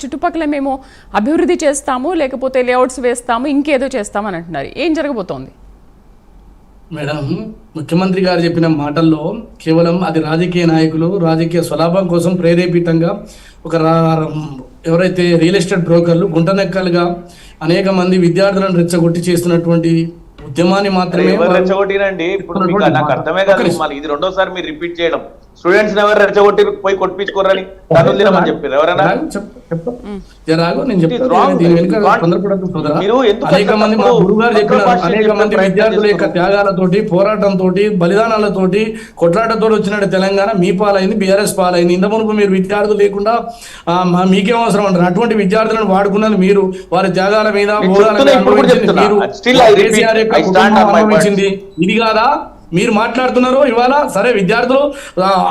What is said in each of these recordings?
చుట్టుపక్కల మేము అభివృద్ధి చేస్తాము, లేకపోతే లేఅవుట్స్ వేస్తాము, ఇంకేదో చేస్తామని అంటున్నారు. ఏం జరగబోతోంది? మేడం, ముఖ్యమంత్రి గారు చెప్పిన మాటల్లో కేవలం అది రాజకీయ నాయకులు రాజకీయ స్వలాభం కోసం ప్రేరేపితంగా ఒక ఎవరైతే రియల్ ఎస్టేట్ బ్రోకర్లు గుంటనెక్కలుగా అనేక మంది విద్యార్థులను రెచ్చగొట్టి చేస్తున్నటువంటి ఉద్యమాన్ని మాత్రమే రెచ్చగొట్టినండి. ఇప్పుడు నాకు అర్థమే కాదు, మళ్ళీ ఇది రెండోసారి మీరు రిపీట్ చేయడం. స్టూడెంట్స్ ఎవరు రెచ్చగొట్టి పోయి కొట్టించుకోరని తనులేమని చెప్పారు ఎవరైనా? అనేక మంది విద్యార్థుల యొక్క త్యాగాలతోటి, పోరాటంతోటి, బలిదానాలతోటి, కొట్లాటతో వచ్చినట్టు తెలంగాణ మీ పాలైంది, బీఆర్ఎస్ పాలైంది. ఇంత మునుపు మీరు విద్యార్థులు లేకుండా మీకేం అవసరం అంటారు? అటువంటి విద్యార్థులను వాడుకున్నది మీరు, వారి త్యాగాల మీద అనుభవించింది ఇది కాదా మీరు మాట్లాడుతున్నారు? ఇవాళ సరే విద్యార్థులు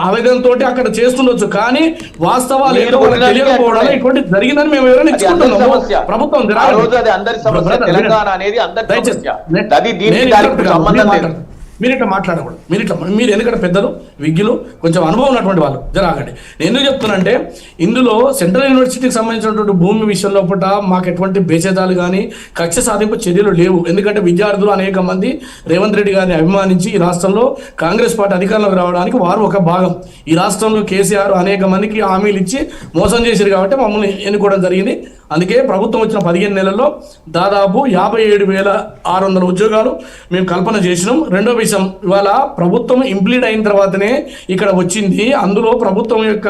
ఆవేదనతో అక్కడ చేస్తుండొచ్చు, కానీ వాస్తవాలు తెలియకపోవడం ఇటువంటి జరిగిందని మేము ఎవరైనా ఇచ్చుకుంటున్నాము. ప్రభుత్వం మీరు ఇట్లా మాట్లాడకూడదు. మీరు ఎందుకంటే పెద్దలు, విజ్ఞులు, కొంచెం అనుభవం ఉన్నటువంటి వాళ్ళు జరగండి. నేను ఎందుకు చెప్తున్నానంటే, ఇందులో సెంట్రల్ యూనివర్సిటీకి సంబంధించినటువంటి భూమి విషయంలో మాకు ఎటువంటి భేషజాలు కానీ కక్ష సాధింపు చర్యలు లేవు. ఎందుకంటే విద్యార్థులు అనేక మంది రేవంత్ రెడ్డి గారిని అభిమానించి ఈ రాష్ట్రంలో కాంగ్రెస్ పార్టీ అధికారంలోకి రావడానికి వారు ఒక భాగం. ఈ రాష్ట్రంలో కేసీఆర్ అనేక మందికి హామీలు ఇచ్చి మోసం చేశారు కాబట్టి మమ్మల్ని ఎన్నుకోవడం జరిగింది. అందుకే ప్రభుత్వం వచ్చిన 15 నెలల్లో దాదాపు 57,600 ఉద్యోగాలు మేము కల్పన చేసినాం. రెండో విషయం, ఇవాళ ప్రభుత్వం ఇంప్లీడ్ అయిన తర్వాతనే ఇక్కడ వచ్చింది, అందులో ప్రభుత్వం యొక్క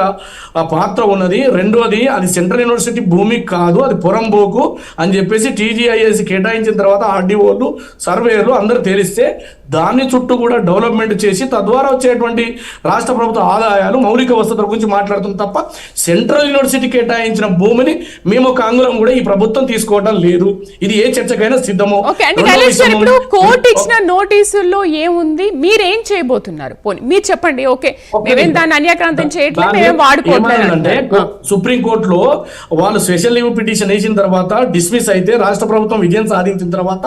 పాత్ర ఉన్నది. రెండోది, అది సెంట్రల్ యూనివర్సిటీ భూమి కాదు, అది పొరంబోకు అని చెప్పేసి టీజీఐఎస్ కేటాయించిన తర్వాత ఆర్డీఓలు, సర్వేయర్లు అందరూ తేలిస్తే దాన్ని చుట్టూ కూడా డెవలప్మెంట్ చేసి తద్వారా వచ్చేటువంటి రాష్ట్ర ప్రభుత్వ ఆదాయాలు, మౌలిక వసతుల గురించి మాట్లాడుతుంది తప్ప సెంట్రల్ యూనివర్సిటీ కేటాయించిన భూమిని మేము ఒక అంగుళం కూడా ఈ ప్రభుత్వం తీసుకోవడం లేదు. ఇది ఏ చర్చకైనా సిద్ధమో. ఇప్పుడు కోర్టు ఇచ్చిన నోటీసుల్లో ఏముంది, మీరేం చేయబోతున్నారు? మీరు చెప్పండి. ఓకే, మేమేం దాన్ని అన్యాక్రాంతం చేయట్లేదు, మేమేం వాడుకోవట్లేదు. సుప్రీం కోర్టులో వాళ్ళు స్పెషల్ లీవ్ పిటిషన్ వేసిన తర్వాత డిస్మిస్ అయితే రాష్ట్ర ప్రభుత్వం విజయం సాధించిన తర్వాత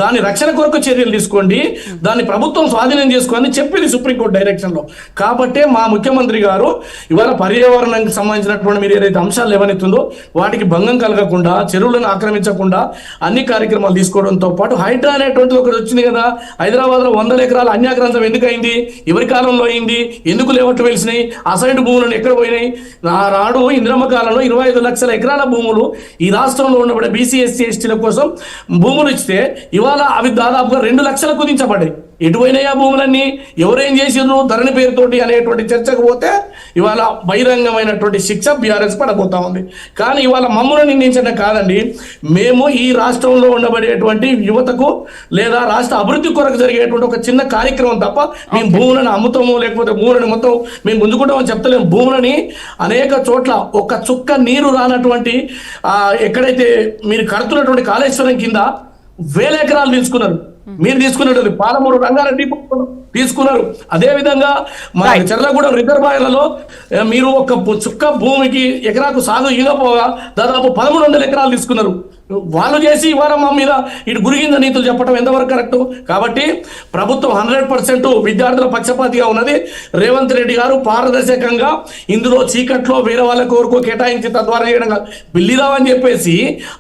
దాని రక్షణ కొరకు చర్యలు తీసుకోండి, దాన్ని ప్రభుత్వం స్వాధీనం చేసుకోండి చెప్పింది సుప్రీంకోర్టు డైరెక్షన్ లో. కాబట్టే మా ముఖ్యమంత్రి గారు ఇవాళ పర్యావరణానికి సంబంధించినటువంటి మీరు ఏదైతే అంశాలు లేవనెత్తుందో వాటికి భంగం కలగకుండా, చెరువులను ఆక్రమించకుండా అన్ని కార్యక్రమాలు తీసుకోవడంతో పాటు హైడ్రా అనేటువంటిది ఒకటి వచ్చింది కదా. హైదరాబాద్ లో 100 ఎకరాల అన్యాక్రాంతం ఎందుకు అయింది? ఎవరి కాలంలో అయింది? ఎందుకు లేవట్టు వెలిసినాయి? అసైడ్ భూములను ఎక్కడ పోయినాయి? నాడు ఇంద్రమ్మ కాలంలో 25 లక్షల ఎకరాల భూములు ఈ రాష్ట్రంలో ఉండబడే బీసీ, ఎస్సీ, ఎస్టీల కోసం భూములు ఇస్తే ఇవాళ అవి దాదాపుగా 2 లక్షలకు కుదించబడ్డాయి. ఎటువైనాయి ఆ భూములన్నీ? ఎవరేం చేసిండ్రు ధరణి పేరుతోటి అనేటువంటి చర్చకు పోతే ఇవాళ బహిరంగమైనటువంటి శిక్ష బీఆర్ఎస్ పడబోతా ఉంది. కానీ ఇవాళ మమ్మల్ని నిందించడం కాదండి, మేము ఈ రాష్ట్రంలో ఉండబడేటువంటి యువతకు లేదా రాష్ట్ర అభివృద్ధి కొరకు జరిగేటువంటి ఒక చిన్న కార్యక్రమం తప్ప మేము భూములను అమ్ముతాము లేకపోతే భూములను మొత్తం మేము గుంజుకుంటామని చెప్తలేము. భూములని అనేక చోట్ల ఒక చుక్క నీరు రానటువంటి ఎక్కడైతే మీరు కడుతున్నటువంటి కాళేశ్వరం కింద 1000 ఎకరాలు తీసుకున్నారు. మీరు తీసుకున్నట్టు పాలమూరు, రంగారెడ్డి తీసుకున్నారు. అదే విధంగా మా చెర్లగూడెం రిజర్వాయర్లలో మీరు ఒక చుక్క భూమికి ఎకరాకు సాగు ఇవ్వకపోగా దాదాపు 1100 ఎకరాలు తీసుకున్నారు. వాళ్ళు చేసి ఇవాళ మా మీద ఇటు గురిగింద నీతులు చెప్పడం ఎంతవరకు కరెక్ట్? కాబట్టి ప్రభుత్వం 100% విద్యార్థుల పక్షపాతిగా ఉన్నది. రేవంత్ రెడ్డి గారు పారదర్శకంగా ఇందులో చీకట్లో వేరే వాళ్ళ కోరుకో కేటాయించి తద్వారా చేయడం బిల్లిదామని చెప్పేసి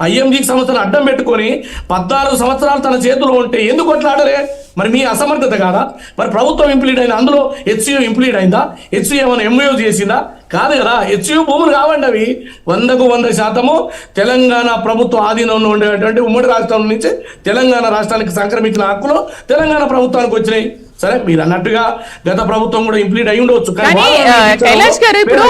ఐఎంజీ సంస్థను అడ్డం పెట్టుకొని 14 సంవత్సరాలు తన చేతిలో ఉంటే ఎందుకు కొట్లాడరే? మరి మీ అసమర్థత కాదా? మరి ప్రభుత్వం ఇంప్లీడ్ అయింది, అందులో హెచ్సియు ఇంప్లీడ్ అయిందా? హెచ్సియు ఏమైనా ఎంఓయూ చేసిందా? కాదు కదా. హెచ్సియు భూములు కావండి, అవి 100% తెలంగాణ ప్రభుత్వ ఆధీనంలో ఉండేటువంటి ఉమ్మడి రాష్ట్రం నుంచి తెలంగాణ రాష్ట్రానికి సంక్రమించిన హక్కులు తెలంగాణ ప్రభుత్వానికి వచ్చినాయి. సరే, మీరు అన్నట్టుగా గత ప్రభుత్వం కూడా ఇంప్లీడ్ అయి ఉండవచ్చు. కైలాష్ గారు, ఇప్పుడు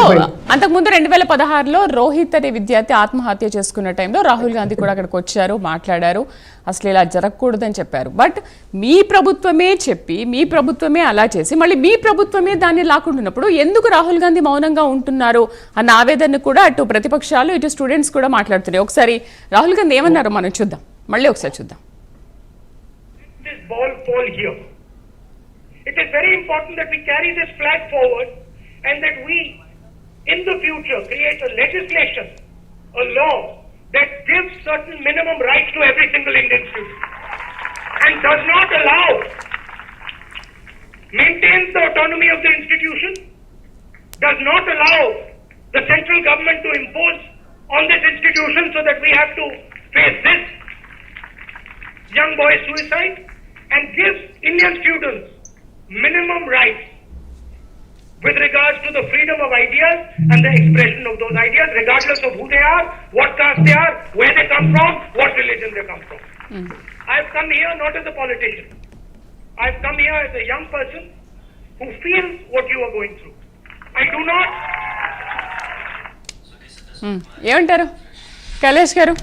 అంతకుముందు 2016లో రోహిత్ అనే విద్యార్థి ఆత్మహత్య చేసుకున్న టైంలో రాహుల్ గాంధీ కూడా అక్కడికి వచ్చారు, మాట్లాడారు, అసలు ఇలా జరగకూడదని చెప్పారు. బట్ మీ ప్రభుత్వమే చెప్పి, మీ ప్రభుత్వమే అలా చేసి మళ్ళీ మీ ప్రభుత్వమే దాన్ని లాక్కుంటున్నప్పుడు ఎందుకు రాహుల్ గాంధీ మౌనంగా ఉంటున్నారు అన్న ఆవేదన కూడా అటు ప్రతిపక్షాలు, ఇటు స్టూడెంట్స్ కూడా మాట్లాడుతున్నాయి. ఒకసారి రాహుల్ గాంధీ ఏమన్నారో మనం చూద్దాం, మళ్ళీ ఒకసారి చూద్దాం. It is very important that we carry this flag forward and that we, in the future, create a legislation, a law that gives certain minimum rights to every single Indian student and does not allow, maintains the autonomy of the institution, does not allow the central government to impose on this institution so that we have to face this young boy suicide, and gives Indian students minimum rights with regards to the freedom of ideas and the expression of those ideas, regardless of who they are, what caste they are, where they come from, what religion they come from. I've come here not as a politician. I've come here as a young person who feels what you are going through. I do not. ఏమంటారు కైలాష్ గారు,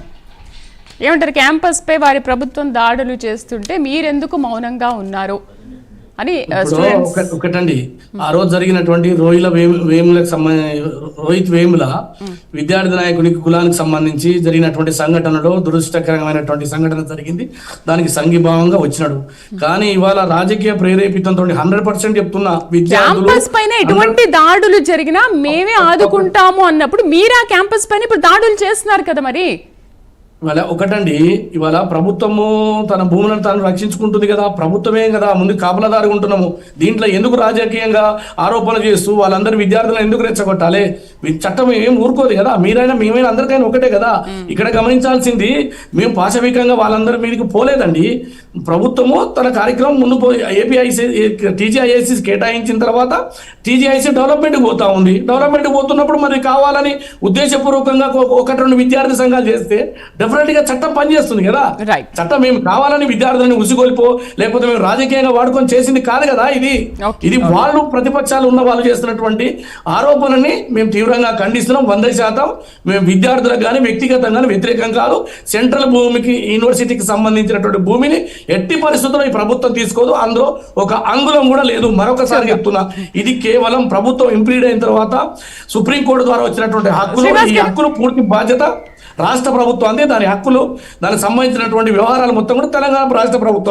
ఏమంటారు? Campus పై వారి ప్రభుత్వం దాడులు చేస్తుంటే మీరెందుకు మౌనంగా ఉన్నారు అని స్టూడెంట్స్. ఒకటండి, ఆ రోజు జరిగినటువంటి వేములకు సంబంధించి రోహిత్ వేముల విద్యార్థి నాయకునికి కులానికి సంబంధించి జరిగినటువంటి సంఘటనలో దురదృష్టకరమైనటువంటి సంఘటన జరిగింది. దానికి సంఘీభావంగా వచ్చినాడు. కానీ ఇవాళ రాజకీయ ప్రేరేపితంతో 100% చెప్తున్నా, క్యాంపస్ పైన ఎటువంటి దాడులు జరిగినా మేమే ఆదుకుంటాము అన్నప్పుడు మీరు ఆ క్యాంపస్ పైన ఇప్పుడు దాడులు చేస్తున్నారు కదా మరి. ఇవాళ ఒకటండి, ఇవాళ ప్రభుత్వము తన భూములను తాను రక్షించుకుంటుంది కదా, ప్రభుత్వమే కదా ముందు కాపలాదారుగా ఉంటున్నాము. దీంట్లో ఎందుకు రాజకీయంగా ఆరోపణలు చేస్తూ వాళ్ళందరూ విద్యార్థులను ఎందుకు రెచ్చగొట్టాలి? చట్టం ఏం ఊరుకోదు కదా. మీరైనా మేమైనా అందరికైనా ఒకటే కదా. ఇక్కడ గమనించాల్సింది, మేము పాశవికంగా వాళ్ళందరి మీదకి పోలేదండి. ప్రభుత్వము తన కార్యక్రమం ముందు ఏపీఐసి టీజీఐఎస్సి కేటాయించిన తర్వాత టీజీఐసి డెవలప్మెంట్కి పోతా ఉంది. డెవలప్మెంట్కి పోతున్నప్పుడు మరి కావాలని ఉద్దేశపూర్వకంగా 1-2 విద్యార్థి సంఘాలు చేస్తే డెఫినెట్ గా చట్టం పనిచేస్తుంది కదా. చట్టం మేము కావాలని విద్యార్థులను ఉసిగొల్పో లేకపోతే మేము రాజకీయంగా వాడుకొని చేసింది కాదు కదా. ఇది వాళ్ళు ప్రతిపక్షాలు ఉన్న వాళ్ళు చేస్తున్నటువంటి ఆరోపణని మేము తీవ్రంగా ఖండిస్తున్నాం. 100% మేము విద్యార్థులకు కానీ వ్యక్తిగతంగా వ్యతిరేకం కాదు. సెంట్రల్ భూమికి యూనివర్సిటీకి సంబంధించినటువంటి భూమిని ఎట్టి పరిస్థితుల్లో ఈ ప్రభుత్వం తీసుకోదు. అందులో ఒక అంగుళం కూడా లేదు. మరొకసారి చెప్తున్నా, ఇది కేవలం ప్రభుత్వం ఇంప్లీడ్ అయిన తర్వాత సుప్రీంకోర్టు ద్వారా వచ్చినటువంటి హక్కులు. ఈ హక్కులు పూర్తి బాధ్యత రాష్ట్ర ప్రభుత్వం. దాని హక్కులు, దానికి సంబంధించినటువంటి వ్యవహారాలు మొత్తం కూడా తెలంగాణ రాష్ట్ర ప్రభుత్వం.